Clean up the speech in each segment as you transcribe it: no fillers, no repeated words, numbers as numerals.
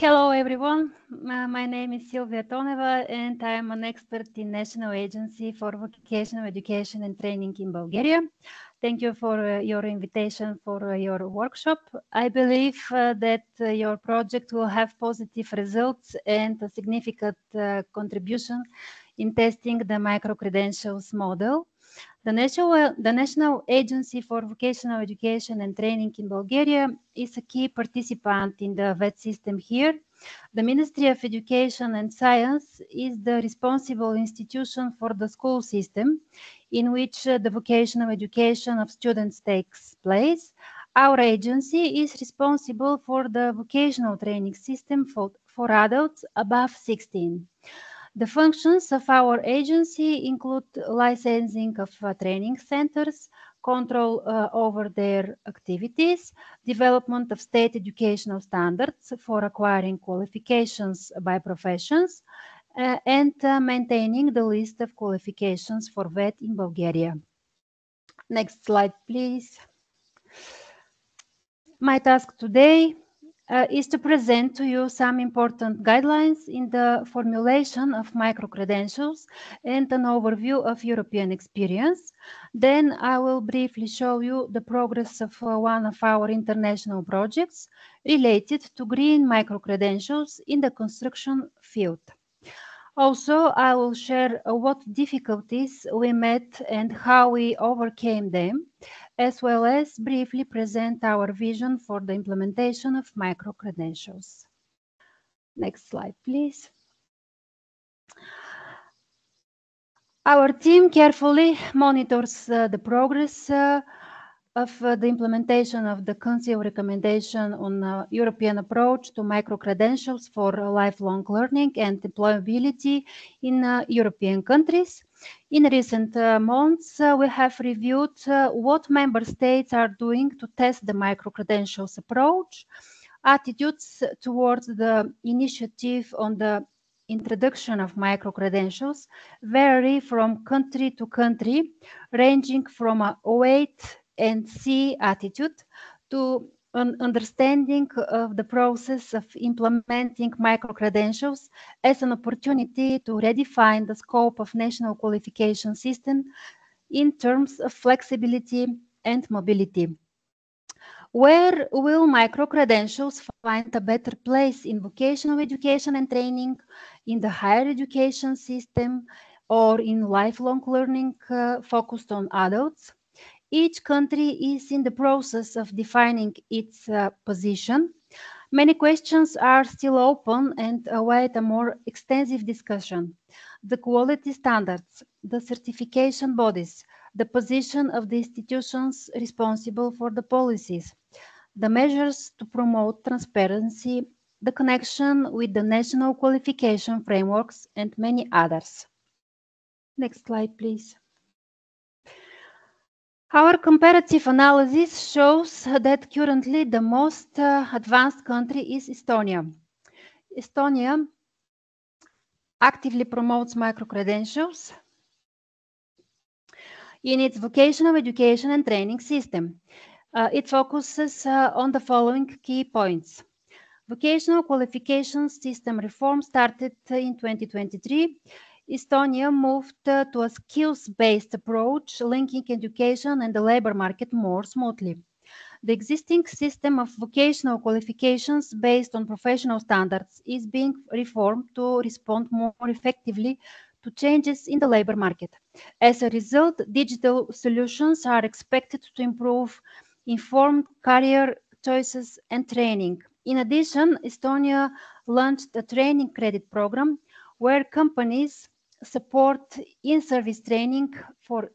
Hello everyone, my name is Silvia Toneva and I am an expert in National Agency for Vocational Education and Training in Bulgaria. Thank you for your invitation for your workshop. I believe that your project will have positive results and a significant contribution in testing the micro-credentials model. The National Agency for Vocational Education and Training in Bulgaria is a key participant in the VET system here. The Ministry of Education and Science is the responsible institution for the school system in which the vocational education of students takes place. Our agency is responsible for the vocational training system for adults above 16. The functions of our agency include licensing of training centers, control over their activities, development of state educational standards for acquiring qualifications by professions, and maintaining the list of qualifications for VET in Bulgaria. Next slide, please. My task today is to present to you some important guidelines in the formulation of micro-credentials and an overview of European experience. Then I will briefly show you the progress of one of our international projects related to green micro-credentials in the construction field. Also, I will share what difficulties we met and how we overcame them, as well as briefly present our vision for the implementation of micro-credentials. Next slide, please. Our team carefully monitors the progress of the implementation of the Council recommendation on European approach to micro-credentials for lifelong learning and employability in European countries. In recent months, we have reviewed what member states are doing to test the micro-credentials approach. Attitudes towards the initiative on the introduction of micro-credentials vary from country to country, ranging from a wait and see attitude to an understanding of the process of implementing micro-credentials as an opportunity to redefine the scope of national qualification system in terms of flexibility and mobility. Where will micro-credentials find a better place in vocational education and training, in the higher education system, or in lifelong learning focused on adults? Each country is in the process of defining its position. Many questions are still open and await a more extensive discussion. The quality standards, the certification bodies, the position of the institutions responsible for the policies, the measures to promote transparency, the connection with the national qualification frameworks, and many others. Next slide, please. Our comparative analysis shows that currently the most advanced country is Estonia. Estonia actively promotes micro-credentials in its vocational education and training system. It focuses on the following key points. Vocational qualification system reform started in 2023. Estonia moved to a skills-based approach, linking education and the labor market more smoothly. The existing system of vocational qualifications based on professional standards is being reformed to respond more effectively to changes in the labor market. As a result, digital solutions are expected to improve informed career choices and training. In addition, Estonia launched a training credit program where companies support in-service training for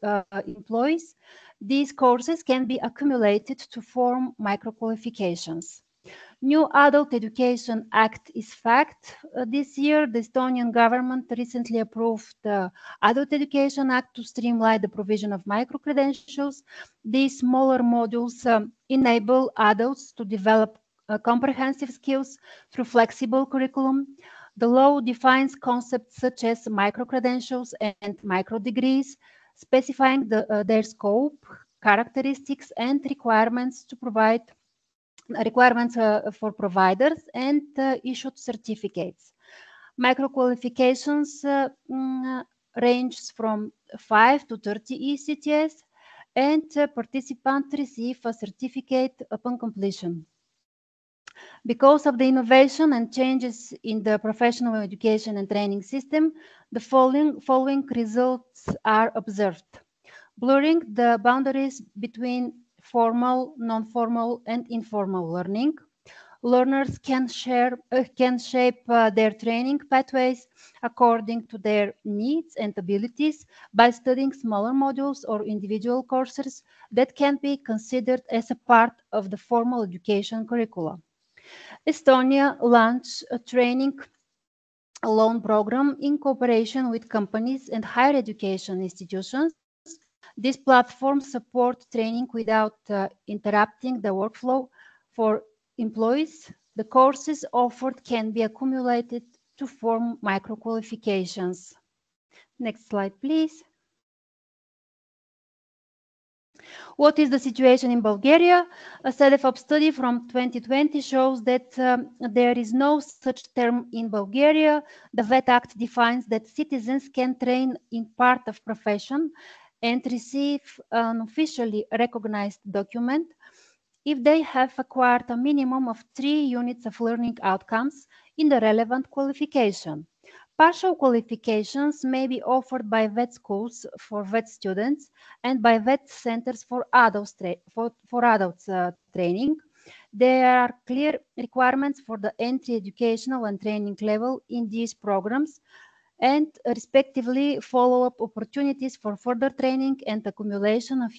employees. These courses can be accumulated to form micro-qualifications. New Adult Education Act is fact. This year, the Estonian government recently approved the Adult Education Act to streamline the provision of micro-credentials. These smaller modules enable adults to develop comprehensive skills through flexible curriculum. The law defines concepts such as micro-credentials and micro-degrees, specifying their scope, characteristics, and requirements to provide requirements for providers, and issued certificates. Micro qualifications ranges from 5 to 30 ECTS, and participants receive a certificate upon completion. Because of the innovation and changes in the professional education and training system, the following results are observed. Blurring the boundaries between formal, non-formal, and informal learning. Learners can shape their training pathways according to their needs and abilities by studying smaller modules or individual courses that can be considered as a part of the formal education curricula. Estonia launched a training loan program in cooperation with companies and higher education institutions. These platforms support training without interrupting the workflow for employees. The courses offered can be accumulated to form micro qualifications. Next slide, please. What is the situation in Bulgaria? A CEDEFOP study from 2020 shows that there is no such term in Bulgaria. The VET Act defines that citizens can train in part of profession and receive an officially recognized document if they have acquired a minimum of 3 units of learning outcomes in the relevant qualification. Partial qualifications may be offered by VET schools for VET students and by VET centers for adults, training. There are clear requirements for the entry educational and training level in these programs, and respectively follow-up opportunities for further training and accumulation of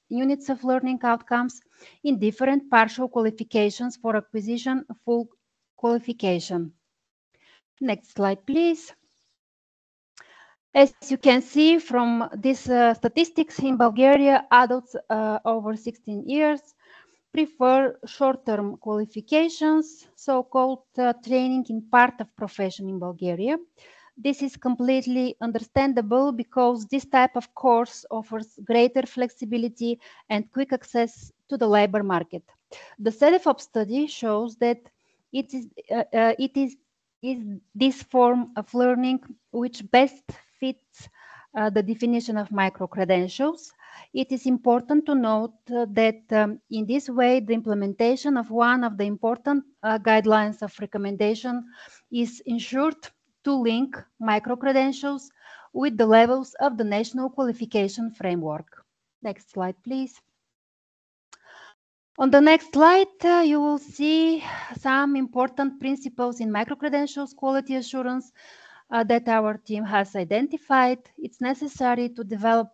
units of learning outcomes in different partial qualifications for acquisition of full qualification. Next slide, please. As you can see from these statistics, in Bulgaria, adults over 16 years prefer short-term qualifications, so-called training in part of profession in Bulgaria. This is completely understandable because this type of course offers greater flexibility and quick access to the labor market. The CEDEFOP study shows that it is this form of learning which best fits the definition of micro-credentials. It is important to note that in this way, the implementation of one of the important guidelines of recommendation is ensured to link micro-credentials with the levels of the national qualification framework. Next slide, please. On the next slide, you will see some important principles in micro-credentials quality assurance that our team has identified. It's necessary to develop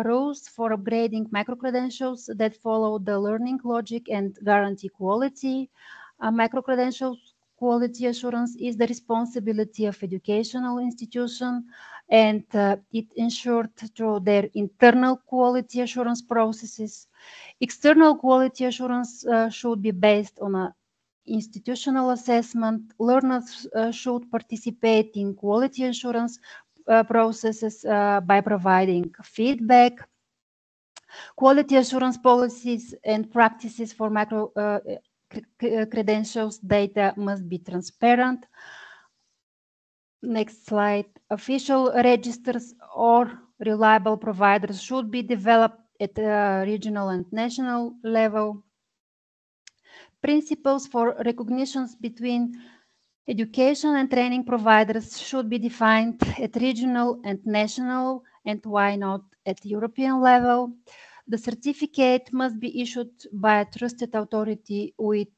rules for upgrading micro-credentials that follow the learning logic and guarantee quality. Micro-credentials quality assurance is the responsibility of educational institution, and it ensured through their internal quality assurance processes. External quality assurance should be based on an institutional assessment. Learners should participate in quality assurance processes by providing feedback. Quality assurance policies and practices for micro credentials data must be transparent. Next slide. Official registers or reliable providers should be developed at regional and national level. Principles for recognitions between education and training providers should be defined at regional and national, and why not at European level. The certificate must be issued by a trusted authority with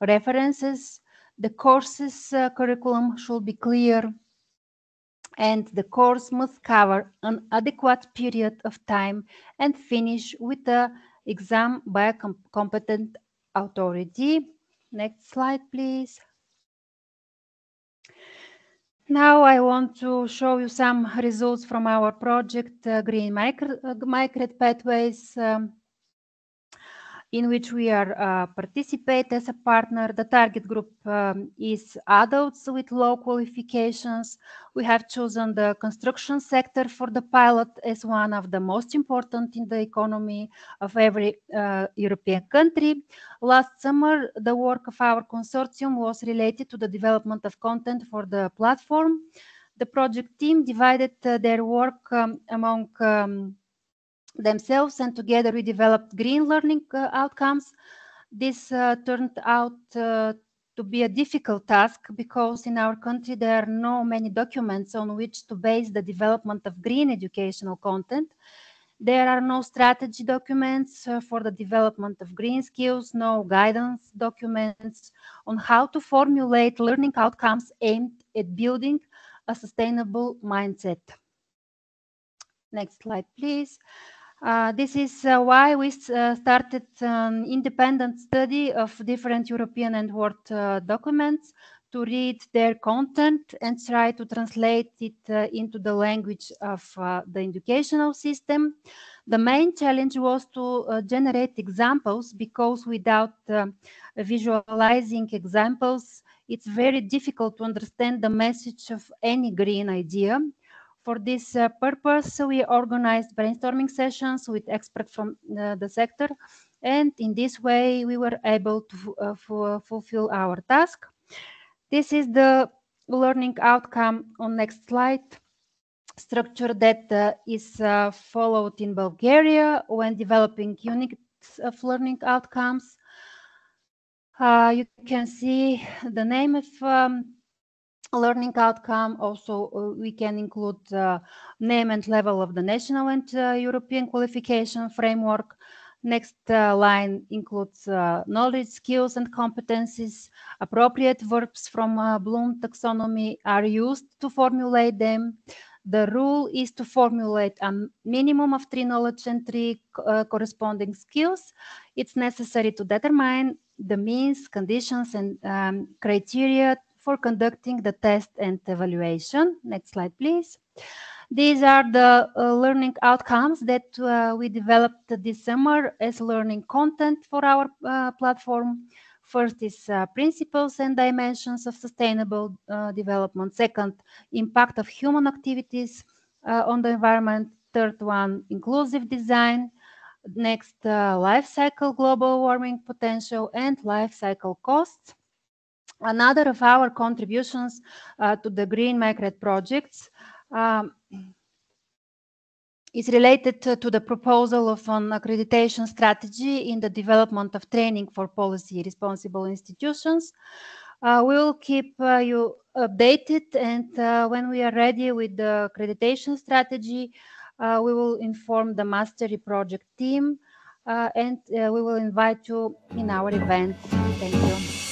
references. The course's curriculum should be clear, and the course must cover an adequate period of time and finish with the exam by a competent authority. Next slide, please. Now I want to show you some results from our project Green Micred Pathways. in which we are participate as a partner. The target group is adults with low qualifications. We have chosen the construction sector for the pilot as one of the most important in the economy of every European country. Last summer, the work of our consortium was related to the development of content for the platform. The project team divided their work among themselves, and together we developed green learning outcomes. This turned out to be a difficult task because in our country there are no many documents on which to base the development of green educational content. There are no strategy documents for the development of green skills, no guidance documents on how to formulate learning outcomes aimed at building a sustainable mindset. Next slide, please. This is why we started an independent study of different European and world documents to read their content and try to translate it into the language of the educational system. The main challenge was to generate examples, because without visualizing examples, it's very difficult to understand the message of any green idea. For this purpose, we organized brainstorming sessions with experts from the sector, and in this way, we were able to fulfill our task. This is the learning outcome on next slide. Structure that is followed in Bulgaria when developing units of learning outcomes. You can see the name of learning outcome. Also, we can include name and level of the national and European qualification framework. Next line includes knowledge, skills, and competencies. Appropriate verbs from Bloom taxonomy are used to formulate them. The rule is to formulate a minimum of 3 knowledge and 3 corresponding skills. It's necessary to determine the means, conditions, and criteria for conducting the test and evaluation. Next slide, please. These are the learning outcomes that we developed this summer as learning content for our platform. First is principles and dimensions of sustainable development. Second, impact of human activities on the environment. Third one, inclusive design. Next, life cycle global warming potential and life cycle costs. Another of our contributions to the Green Microgrid projects is related to the proposal of an accreditation strategy in the development of training for policy responsible institutions. We will keep you updated, and when we are ready with the accreditation strategy, we will inform the mastery project team, and we will invite you in our event. Thank you.